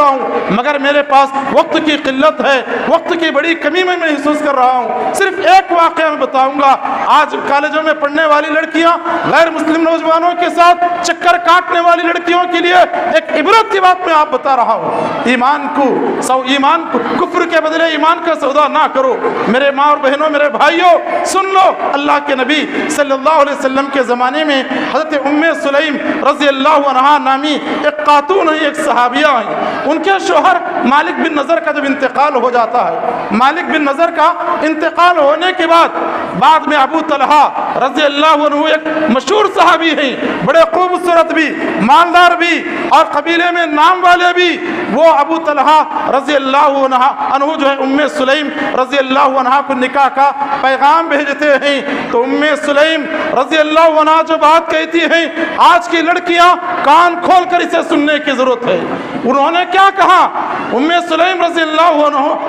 ہوں، مگر میرے پاس وقت کی قلت ہے، وقت کی بڑی کمی میں محسوس کر رہا ہوں۔ صرف ایک واقعہ میں بتاؤں گا۔ آج کالجوں میں پڑھنے والی لڑکیاں غیر مسلم نوجوانوں کے ساتھ چکر کاٹنے والی لڑکیوں کے لیے ایک عبرت کی بات میں آپ بتا رہا ہوں۔ ایمان کو کفر کے بدلے ایمان کا سودا نہ کرو۔ میرے ماں اور بہنوں، میرے بھائیوں، سن لو، اللہ کے نبی صلی اللہ علیہ وسلم کے زمانے میں حضرت ام سلیم رضی اللہ عنہا نامی ایک خاتون ہیں، ایک صحابیہ ہیں۔ ان کے شوہر مالک بن نضر کا جب انتقال ہو جاتا ہے، مالک بن نضر کا انتقال ہونے کے بعد میں ابو طلحہ رضی اللہ عنہ ایک مشہور صحابی ہیں، بڑے خوبصورت بھی، مالدار بھی اور قبیلے میں نام والے بھی، وہ ابو طلحہ رضی اللہ عنہ جو ہے ام سلیم رضی اللہ عنہ کو نکاح کا پیغام بھیجتے ہیں۔ تو ام سلیم رضی اللہ عنہ جو بات کہتی ہیں، آج کی لڑکیاں کان کھول کر اسے سننے کی ضرورت ہے۔ انہوں نے کیا کہا؟ ام سلیم رضی اللہ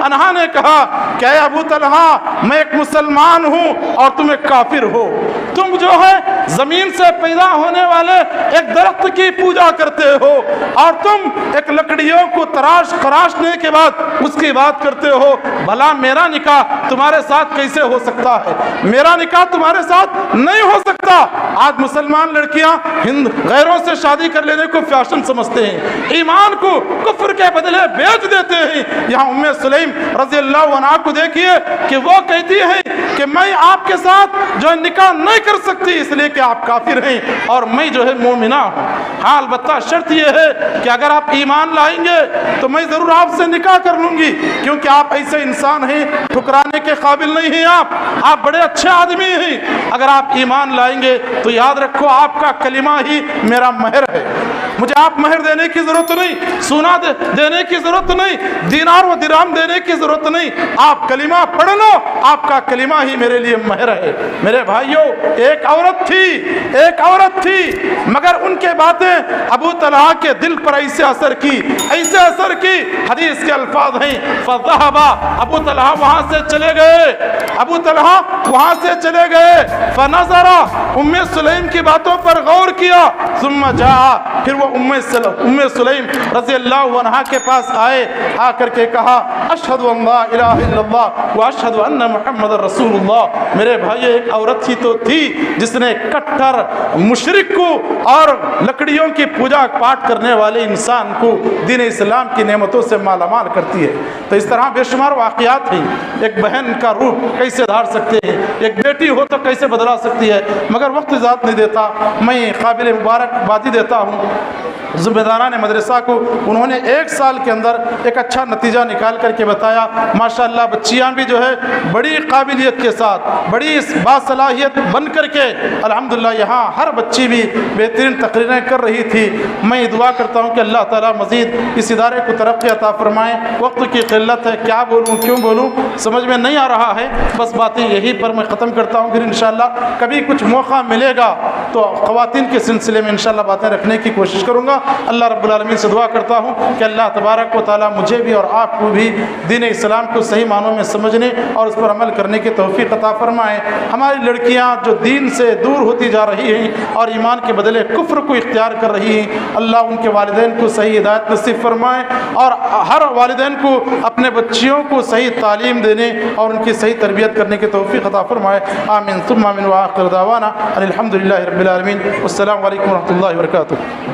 عنہ نے کہا کہ اے ابو طلحہ، میں ایک مسلمان ہوں اور تم ایک کافر ہو۔ تم جو ہے زمین سے پیدا ہونے والے ایک درخت کی پوجا کرتے ہو اور تم ایک لکڑیوں کو تراشنے کے بعد اس کی بات کرتے ہو۔ بھلا میرا نکاح تمہارے ساتھ کیسے ہو سکتا ہے؟ میرا نکاح تمہارے ساتھ نہیں ہو سکتا۔ آج مسلمان لڑکیاں غیروں سے شادی کر لینے کو فیشن سمجھتے ہیں، ایمان کو کفر کے بدلے بیچ دیتے ہیں۔ یہاں ام سلیم رضی اللہ عنہ کو دیکھیے کہ وہ کہتی ہے کہ میں آپ کے ساتھ جو ہے نکاح نہیں کر سکتی اس لیے کہ آپ کافر ہیں اور میں جو ہے مومنہ ہوں۔ ہاں، البتہ شرط یہ ہے کہ اگر آپ ایمان لائیں گے تو میں ضرور آپ سے نکاح کر لوں گی، کیونکہ آپ ایسے انسان ہیں، ٹھکرانے کے قابل نہیں ہیں، آپ بڑے اچھے آدمی ہیں۔ اگر آپ ایمان لائیں گے تو یاد رکھو آپ کا کلمہ ہی میرا مہر ہے، مجھے آپ مہر دینے کی ضرورت نہیں، سونا دینے کی ضرورت نہیں، دینار و درہم دینے کی ضرورت نہیں، آپ کلمہ پڑھ لو، آپ کا کلمہ ہی میرے لیے مہر ہے۔ میرے بھائیوں، ایک عورت تھی مگر ان کے باتیں ابو طلحہ کے دل پر ایسے اثر کی حدیث کے الفاظ ہیں، فذهب ابو طلحہ وہاں سے چلے گئے، فنظر ام سلیم کی باتوں پر غور کیا، ثم جاء، پھر وہ ام سلیم رضی اللہ عنہ کے پاس آئے، آ کر کے کہا اشہد ان لا الہ الا اللہ واشہد ان محمد رسول اللہ۔ میرے بھائی، ایک عورت ہی تو تھی جس نے کٹر مشرک کو اور لکڑیوں کی پوجا پاٹ کرنے والے انسان کو دین اسلام کی نعمتوں سے مالا مال کرتی ہے۔ تو اس طرح بے شمار واقعات ہیں۔ ایک بہن کا روح کیسے دھار سکتے ہیں، ایک بیٹی ہو تو کیسے بدلا سکتی ہے، مگر وقت ذات نہیں دیتا۔ میں قابل مبارکبادی دیتا ہوں ذمہ داران مدرسہ کو، انہوں نے 1 سال کے اندر ایک اچھا نتیجہ نکال کر کے بتایا۔ ماشاءاللہ بچیاں بھی جو ہے بڑی قابلیت کے ساتھ، بڑی باصلاحیت بن کر کے الحمدللہ یہاں ہر بچی بھی بہترین تقریریں کر رہی تھی۔ میں دعا کرتا ہوں کہ اللہ تعالیٰ مزید اس ادارے کو ترقی عطا فرمائیں۔ وقت کی قلت ہے، کیا بولوں کیوں بولوں سمجھ میں نہیں آ رہا ہے، بس باتیں یہی پر میں ختم کرتا ہوں۔ پھر انشاءاللہ کبھی کچھ موقع ملے گا تو خواتین کے سلسلے میں انشاءاللہ باتیں رکھنے کی کوشش کروں گا۔ اللہ رب العالمین سے دعا کرتا ہوں کہ اللہ تبارک و تعالیٰ مجھے بھی اور آپ کو بھی دین اسلام کو صحیح معنوں میں سمجھنے اور اس پر عمل کرنے کی توفیق عطا فرمائے۔ ہماری لڑکیاں جو دین سے دور ہوتی جا رہی ہیں اور ایمان کے بدلے کفر کو اختیار کر رہی ہیں، اللہ ان کے والدین کو صحیح ہدایت نصیب فرمائے اور ہر والدین کو اپنے بچیوں کو صحیح تعلیم دینے اور ان کی صحیح تربیت کرنے کی توفیق عطا فرمائے۔ آمین ثم آمین وآخر دعوانا الحمدللہ رب العالمین۔ السلام علیکم ورحمۃ اللہ وبرکاتہ۔